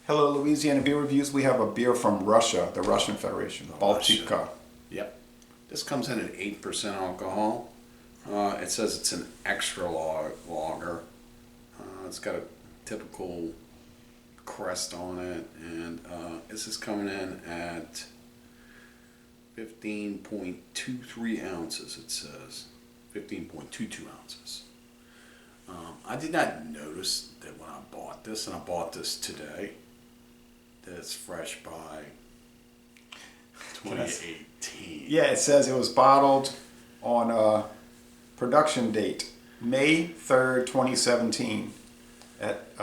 Hello, Louisiana Beer Reviews. We have a beer from Russia, the Russian Federation, Baltika. Yep. This comes in at 8% alcohol. It says it's an extra lager. It's got a typical crest on it, and this is coming in at 15.23 ounces, it says. 15.22 ounces. I did not notice that when I bought this, and I bought this today, that it's fresh by 2018. Yeah, it says it was bottled on production date, May 3rd, 2017 at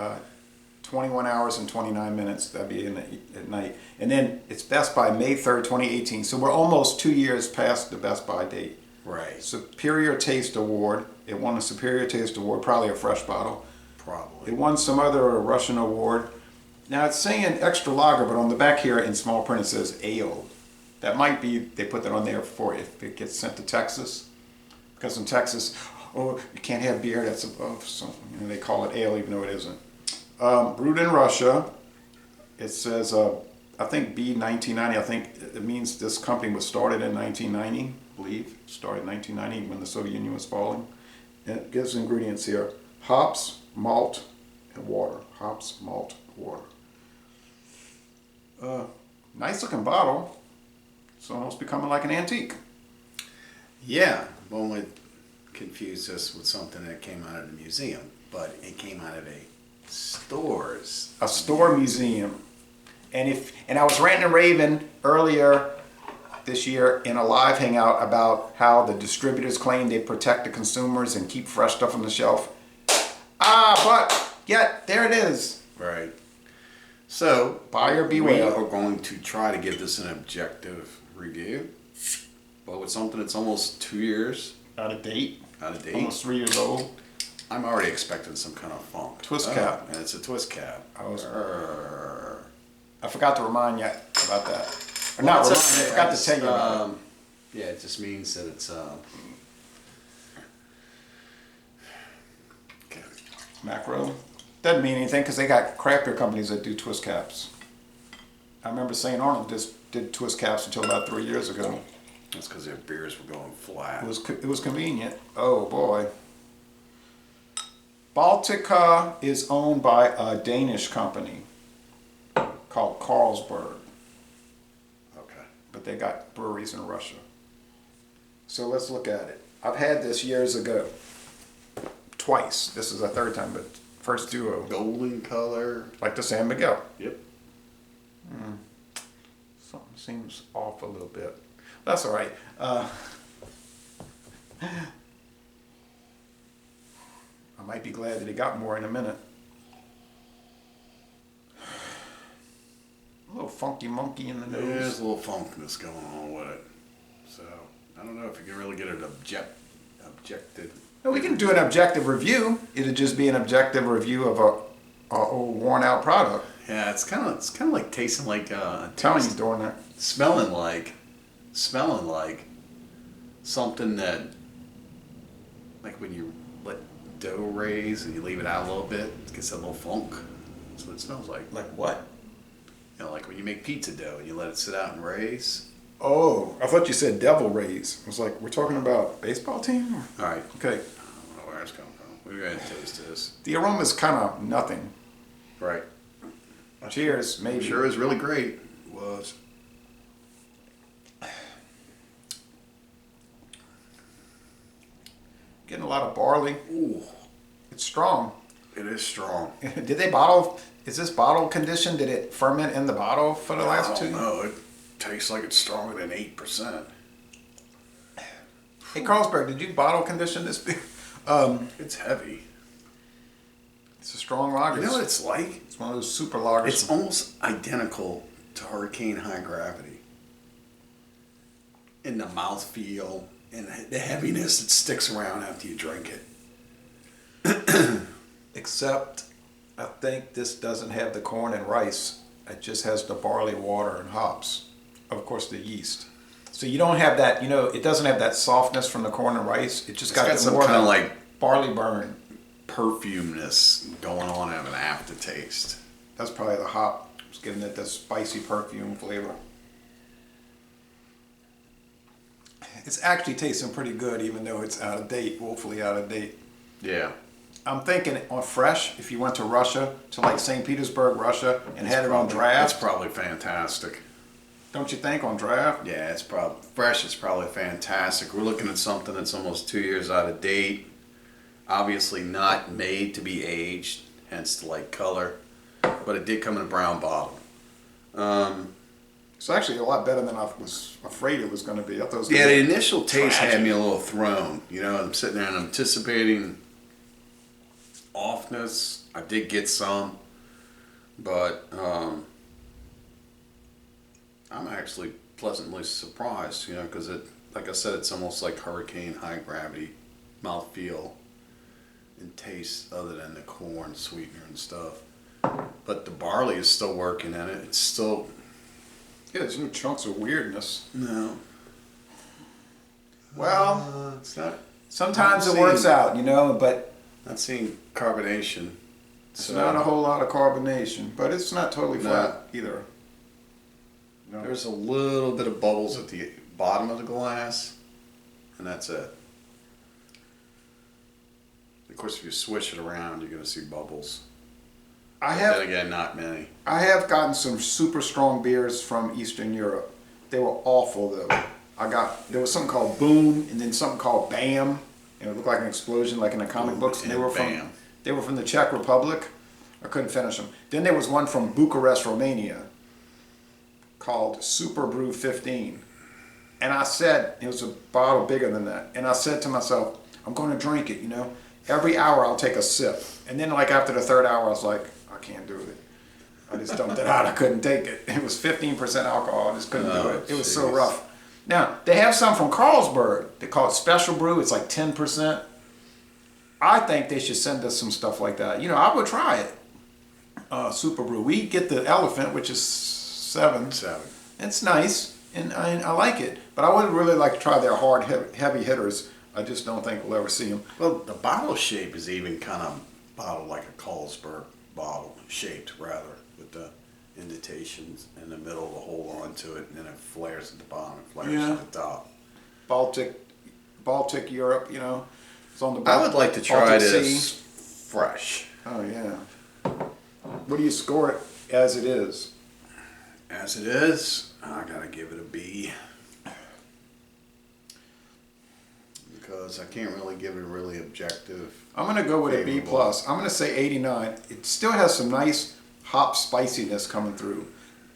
21 hours and 29 minutes. That'd be at night. And then it's Best By May 3rd, 2018. So we're almost 2 years past the Best By date. Right. Superior Taste Award. It won a Superior Taste Award, probably a fresh bottle. Probably. It won some other Russian award. Now it's saying extra lager, but on the back here in small print it says ale. That might be, they put that on there for if it gets sent to Texas. Because in Texas, you can't have beer that's above something. They call it ale even though it isn't. Brewed in Russia. It says, I think B 1990. I think it means this company was started in 1990, I believe. Started in 1990 when the Soviet Union was falling. And it gives ingredients here. Hops, malt, and water. Hops, malt, water. Nice looking bottle. It's almost becoming like an antique. Yeah, one would confuse this with something that came out of the museum, but it came out of a store museum. And I was ranting and raving earlier this year in a live hangout about how the distributors claim they protect the consumers and keep fresh stuff on the shelf. But yet there it is. Right. So, buyer beware. We are going to try to give this an objective review, but with something that's almost 2 years out of date, almost 3 years old. I'm already expecting some kind of funk. Twist cap. And it's a twist cap. I forgot to remind you about that. Or not remind you, I forgot to tell you about it. Yeah, it just means that it's okay. Macro. Doesn't mean anything because they got craft beer companies that do twist caps. I remember St. Arnold just did twist caps until about 3 years ago. That's because their beers were going flat. It was convenient. Oh boy. Baltika is owned by a Danish company called Carlsberg. Okay. But they got breweries in Russia. So let's look at it. I've had this years ago. Twice. This is the third time, but first duo. Golden color. Like the San Miguel. Yep. Something seems off a little bit. That's all right. I might be glad that he got more in a minute. A little funky monkey in the nose. There's a little funkness going on with it. So, I don't know if you can really get it objected. No, we can do an objective review. It'd just be an objective review of a old worn out product. Yeah, it's kind of like tasting like telling you doing that. Smelling like something that, like when you let dough raise and you leave it out a little bit, it gets that little funk. That's what it smells like. Like what? You know, like when you make pizza dough and you let it sit out and raise. Oh, I thought you said devil rays. I was like, we're talking about baseball team? All right. Okay. I don't know where it's coming from. We're going to taste this. The aroma's kind of nothing. Right. Cheers, maybe. Sure is really great. It was. Getting a lot of barley. Ooh. It's strong. It is strong. Did they bottle? Is this bottle conditioned? Did it ferment in the bottle for the last 2 years? No, it tastes like it's stronger than 8%. Hey, Carlsberg, did you bottle condition this beer? It's heavy. It's a strong lager. You know what it's like? It's one of those super lagers. It's almost identical to Hurricane High Gravity. In the mouthfeel and the heaviness that sticks around after you drink it. Except, I think this doesn't have the corn and rice. It just has the barley, water, and hops. Of course, the yeast. So you don't have that, it doesn't have that softness from the corn and rice. It just got some more kind of like barley burn. perfumeness going on of an aftertaste. That's probably the hop. It's giving it the spicy perfume flavor. It's actually tasting pretty good, even though it's out of date, woefully out of date. Yeah. I'm thinking on fresh, if you went to Russia, to like St. Petersburg, Russia, and had it on draft. It's probably fantastic. Don't you think, on draft? Yeah, it's probably fresh. It's probably fantastic. We're looking at something that's almost 2 years out of date. Obviously not made to be aged, hence the light color. But it did come in a brown bottle. It's actually a lot better than I was afraid it was going to be. I thought it was Yeah, gonna the be initial taste tragic. had me a little thrown. You know, I'm sitting there and anticipating offness. I did get some, but I'm actually pleasantly surprised. You know, because it, like I said, it's almost like hurricane high gravity mouthfeel and taste, other than the corn sweetener and stuff. But the barley is still working in it. It's still Yeah, there's no chunks of weirdness. no. Well, It's not. sometimes I'm it works seeing- out, you know, but Not seeing carbonation. it's not a whole lot of carbonation. But it's not totally No. flat either. No. There's a little bit of bubbles at the bottom of the glass, and that's it. Of course, if you swish it around, you're going to see bubbles. I But have then again, not many. I have gotten some super strong beers from Eastern Europe. They were awful though. There was something called Boom and then something called Bam. And it looked like an explosion, like in the comic Boom books. And and Bam. they were from the Czech Republic. I couldn't finish them. Then there was one from Bucharest, Romania, called Super Brew 15. And I said, it was a bottle bigger than that. And I said to myself, I'm going to drink it, you know. Every hour I'll take a sip. And then like after the third hour, I was like, I can't do it. I just dumped it out. I couldn't take it. It was 15% alcohol. I just couldn't do Oh, it. It was so jeez. rough. Now, they have some from Carlsberg. They call it Special Brew. It's like 10%. I think they should send us some stuff like that. You know, I would try it. Super Brew. We get the Elephant, which is 7. 7. It's nice, and I like it. But I would really like to try their hard, heavy hitters. I just don't think we'll ever see them. Well, the bottle shape is even kind of bottled like a Carlsberg bottle, shaped rather, with the indentations in the middle to hold on to it, and then it flares at the bottom, it flares Yeah. at the top. Baltic Europe, you know. It's on the I would like to try Baltic this Sea. fresh. Oh, yeah. What do you score it as it is? As it is, I gotta give it a B. Because I can't really give it a really objective. I'm going to go with a B+. Favorable. I'm going to say 89. It still has some nice hop spiciness coming through.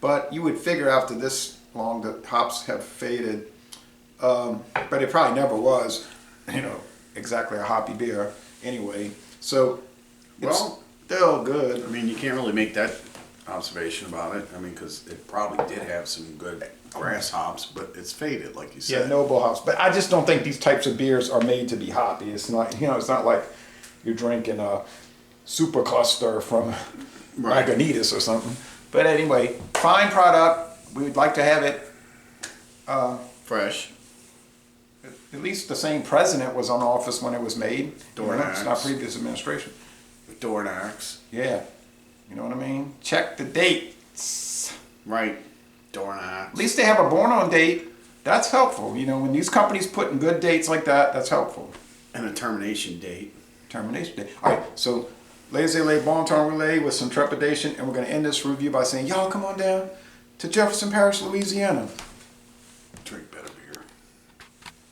But you would figure after this long that hops have faded. But it probably never was, you know, exactly a hoppy beer anyway. So it's Well, still good. I mean, you can't really make that observation about it. I mean, because it probably did have some good grass hops, but it's faded, like you Yeah, said. noble hops. But I just don't think these types of beers are made to be hoppy. It's not, you know, it's not like you're drinking a super cluster from Right. Lagunitas or something. But anyway, fine product. We would like to have it. Fresh. At least the same president was on office when it was made. You know, it's not Dornax. previous administration. Dornax. Yeah. You know what I mean? Check the dates. Right. Dornax. At least they have a born on date. That's helpful. You know, when these companies put in good dates like that, that's helpful. And a termination date. Termination date. All right, so laissez-les bon temps relay with some trepidation, and we're going to end this review by saying, y'all come on down to Jefferson Parish, Louisiana.